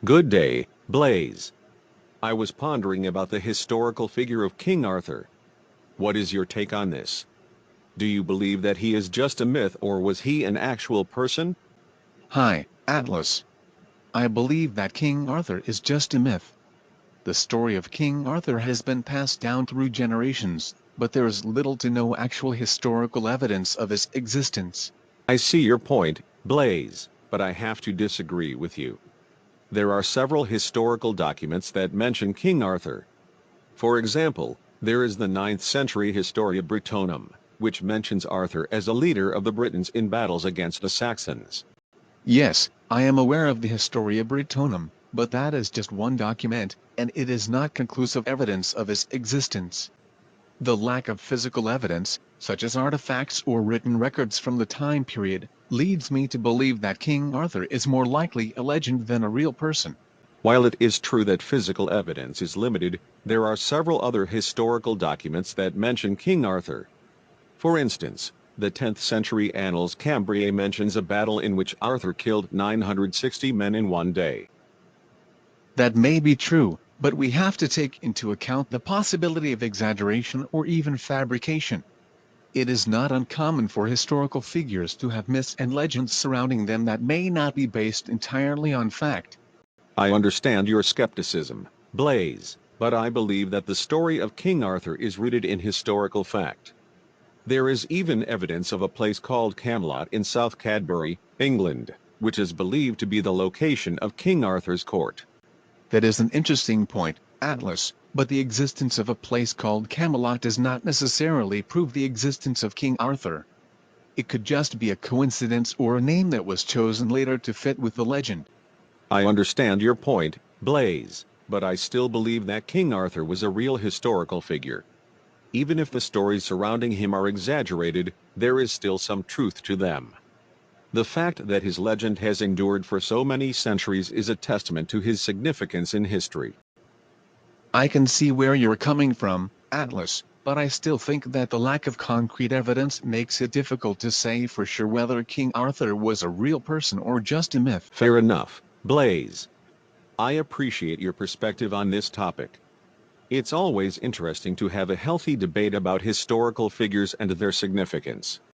Good day, Blaze. I was pondering about the historical figure of King Arthur. What is your take on this? Do you believe that he is just a myth, or was he an actual person? Hi, Atlas. I believe that King Arthur is just a myth. The story of King Arthur has been passed down through generations, but there is little to no actual historical evidence of his existence. I see your point, Blaze, but I have to disagree with you. There are several historical documents that mention King Arthur. For example, there is the 9th century Historia Britonum, which mentions Arthur as a leader of the Britons in battles against the Saxons. Yes, I am aware of the Historia Britonum, but that is just one document, and it is not conclusive evidence of his existence. The lack of physical evidence, such as artifacts or written records from the time period, leads me to believe that King Arthur is more likely a legend than a real person. While it is true that physical evidence is limited, there are several other historical documents that mention King Arthur. For instance, the 10th century Annals Cambriae mentions a battle in which Arthur killed 960 men in one day. That may be true, but we have to take into account the possibility of exaggeration or even fabrication. It is not uncommon for historical figures to have myths and legends surrounding them that may not be based entirely on fact. I understand your skepticism, Blaze, but I believe that the story of King Arthur is rooted in historical fact. There is even evidence of a place called Camelot in South Cadbury, England, which is believed to be the location of King Arthur's court. That is an interesting point, Atlas, but the existence of a place called Camelot does not necessarily prove the existence of King Arthur. It could just be a coincidence or a name that was chosen later to fit with the legend. I understand your point, Blaze, but I still believe that King Arthur was a real historical figure. Even if the stories surrounding him are exaggerated, there is still some truth to them. The fact that his legend has endured for so many centuries is a testament to his significance in history. I can see where you're coming from, Atlas, but I still think that the lack of concrete evidence makes it difficult to say for sure whether King Arthur was a real person or just a myth. Fair enough, Blaze. I appreciate your perspective on this topic. It's always interesting to have a healthy debate about historical figures and their significance.